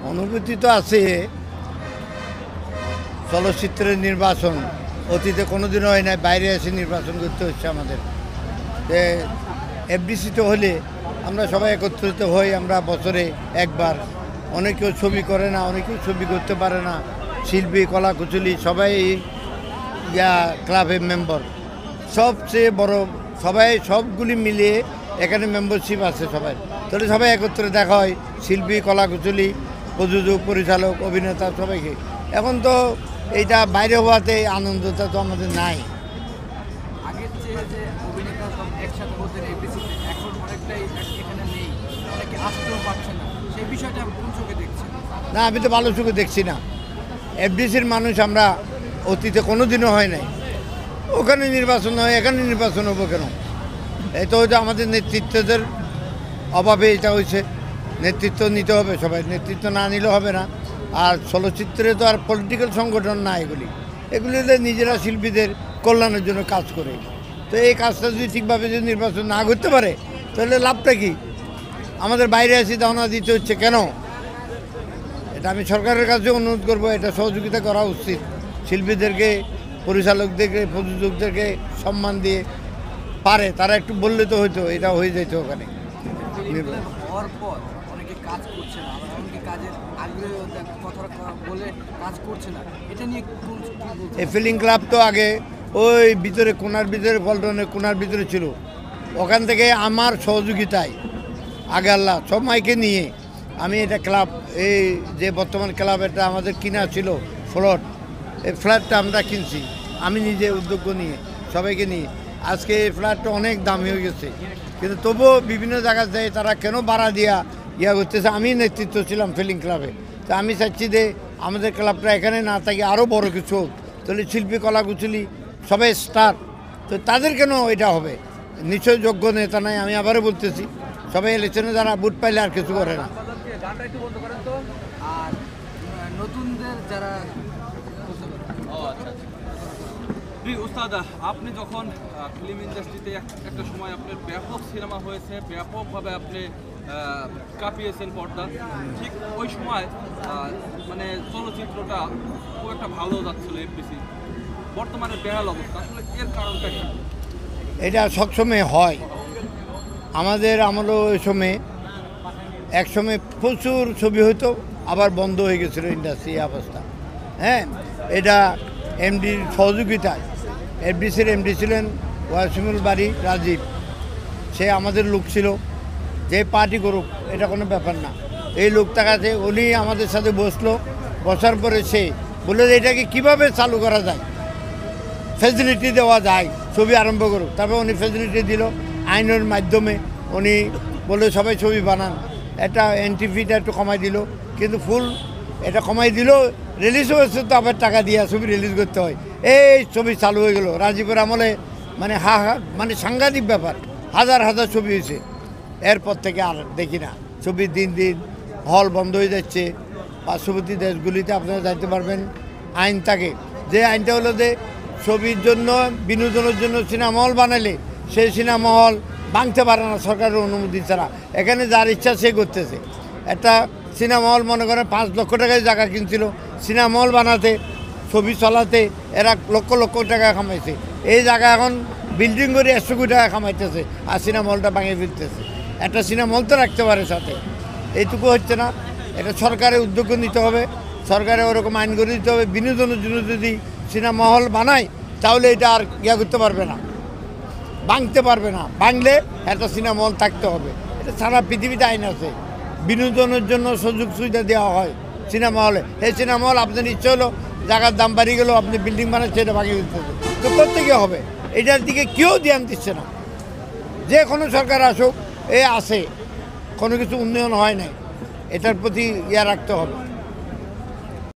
অনুভূতি তো আছে। চলচ্চিত্রের নির্বাচন অতীতে কোনোদিনও হয় নাই, বাইরে এসে নির্বাচন করতে হচ্ছে আমাদের। এফডিসিতে হলে আমরা সবাই একত্রিত হই, আমরা বছরে একবার। অনেকেও ছবি করে না, অনেকেও ছবি করতে পারে না, শিল্পী কলা কুচলি সবাই ক্লাবের মেম্বার। সবচেয়ে বড় সবাই সবগুলি মিলিয়ে এখানে মেম্বারশিপ আছে সবাই, তাহলে সবাই একত্রে দেখা হয়, শিল্পী কলা কুচলি প্রযোজক পরিচালক অভিনেতা সবাইকে। এখন তো এইটা বাইরে হওয়াতে আনন্দটা তো আমাদের নাই। আগের চেয়ে যে অভিনেতা সব একসাথে হতেন এফডিসিতে, এখন অনেকটাই এখানে নেই, অনেকে আসতেও পারছে না, সেই বিষয়টা কোন চোখে দেখছেন? না, আমি তো ভালো চোখে দেখছি না। এফডিসির মানুষ আমরা অতীতে কোনো দিনও হয় নাই, ওখানে নির্বাচন হয়, এখানে নির্বাচন হবো কেন? এটা হয়তো আমাদের নেতৃত্বদের অভাবে এটা হয়েছে। নেতৃত্ব নিতে হবে সবাই, নেতৃত্ব না নিলে হবে না। আর চলচ্চিত্রে তো আর পলিটিক্যাল সংগঠন না, এগুলিতে নিজেরা শিল্পীদের কল্যাণের জন্য কাজ করে। তো এই কাজটা যদি ঠিকভাবে যদি নির্বাচন না করতে পারে তাহলে লাভটা কি? আমাদের বাইরে আসি দাওনা দিতে হচ্ছে কেন? এটা আমি সরকারের কাছে অনুরোধ করব, এটা সহযোগিতা করা উচিত। শিল্পীদেরকে, পরিচালকদেরকে, প্রযোজকদেরকে সম্মান দিয়ে পারে তারা একটু বললে তো হয়তো এটা হয়ে যেত ওখানে। হওয়ার পর অনেকে কাজ করছে না, আবার অনেকে কাজের আগ্রহ কথা বলে কাজ করছে না, এটা নিয়ে এই ফিলিং ক্লাব তো আগে ওই ভিতরে কোনার ভিতরে, পল্টনের কোনার ভিতরে ছিল। ওখান থেকে আমার সহযোগিতায় আগে আল্লাহ সবাইকে নিয়ে আমি এটা ক্লাব, এই যে বর্তমান ক্লাব, এটা আমাদের কিনা ছিল ফ্ল্যাট, এই ফ্ল্যাটটা আমরা কিনছি আমি নিজে উদ্যোগ নিয়ে সবাইকে নিয়ে। আজকে এই ফ্ল্যাটটা অনেক দামি হয়ে গেছে, কিন্তু তবুও বিভিন্ন জায়গায় যায় তারা কেন ভাড়া দিয়া করতেছে। আমি নেতৃত্ব ছিলাম ফিলিং ক্লাবে, তো আমি চাচ্ছি যে আমাদের ক্লাবটা এখানে না থাকে আরও বড় কিছু হোক, তাহলে শিল্পী কলা কুচলি সবাই স্টার, তো তাদের কেন এটা হবে? নিশ্চয় যোগ্য নেতা নাই, আমি আবারও বলতেছি, সবাই ইলেকশনে যারা ভোট পাইলে আর কিছু করে না। আর নতুনদের যারা উস্তাদ, আপনি যখন ফিল্ম ইন্ডাস্ট্রিতে একটা সময় আপনার ব্যাপক সিনেমা হয়েছে, ব্যাপকভাবে আপনি কাঁপিয়েছেন পর্দা, ঠিক ওই সময় মানে চলচ্চিত্রটা খুব একটা ভালো যাচ্ছিল এফডিসি, বর্তমানে বেহাল অবস্থা, আসলে এর কারণটা কি? এটা সবসময় হয়, আমাদের আমলও ওই সময় একসময় প্রচুর ছবি হতো, আবার বন্ধ হয়ে গেছিলো ইন্ডাস্ট্রি অবস্থা। হ্যাঁ, এটা এমডির সহযোগিতায়, এফডিসির এমডি ছিলেন ওয়াসিমুল বাড়ি রাজীব, সে আমাদের লোক ছিল, যে পার্টি করুক এটা কোনো ব্যাপার না। এই লোকটার কাছে উনি আমাদের সাথে বসলো, বসার পরে সে বলে যে এটাকে কীভাবে চালু করা যায়, ফেসিলিটি দেওয়া যায়, ছবি আরম্ভ করুক। তারপর উনি ফেসিলিটি দিল আইনের মাধ্যমে, উনি বলে সবাই ছবি বানান, একটা এন্ট্রি ফিটা একটু কমাই দিল, কিন্তু ফুল এটা কমাই দিল, রিলিজ হয়েছে তো আবার টাকা দিয়ে ছবি রিলিজ করতে হয়। এই ছবি চালু হয়ে গেল রাজীবের আমলে, মানে মানে সাংঘাতিক ব্যাপার, হাজার হাজার ছবি হয়েছে। এরপর থেকে আর দেখি না, ছবি দিন দিন হল বন্ধ হয়ে যাচ্ছে। পার্শ্ববর্তী দেশগুলিতে আপনারা জানতে পারবেন আইন থাকে, যে আইনটা হলো যে ছবির জন্য, বিনোদনের জন্য সিনেমা হল বানালে সেই সিনেমা হল ভাঙতে পারে না সরকারের অনুমতি ছাড়া। এখানে যার ইচ্ছা সে করতেছে। একটা সিনেমা হল মনে করেন 5 লক্ষ টাকায় জায়গা কিনছিল সিনেমা হল বানাতে, ছবি চলাতে, এরা লক্ষ লক্ষ টাকা কামাইছে। এই জায়গা এখন বিল্ডিং করে 100 কোটি টাকা কামাইতেছে, আর সিনেমা হলটা ভাঙিয়ে ফেলতেছে। একটা সিনেমা হল তো রাখতে পারে সাথে, এইটুকু হচ্ছে না। এটা সরকারের উদ্যোগ নিতে হবে, সরকারের ওরকম আইন করে দিতে হবে। বিনোদনের জন্য যদি সিনেমা হল বানায় তাহলে এটা আর করতে পারবে না, ভাঙতে পারবে না। ভাঙলে একটা সিনেমা হল থাকতে হবে, এটা সারা পৃথিবীতে আইন আছে। বিনোদনের জন্য সুযোগ সুবিধা দেওয়া হয় সিনেমা হলে। এই সিনেমা হল আপনার ইচ্ছে হলো জায়গার দাম বাড়িয়ে গেলেও আপনি বিল্ডিং বানাচ্ছে, এটা ভাঙিয়ে দিতে হবে, তো কোত্থেকে হবে? এটার দিকে কেউ ধ্যান দিচ্ছে না। যে কোনো সরকার আসুক, আসে কোনো কিছু উন্নয়ন হয় নাই, এটার প্রতি রাখতে হবে।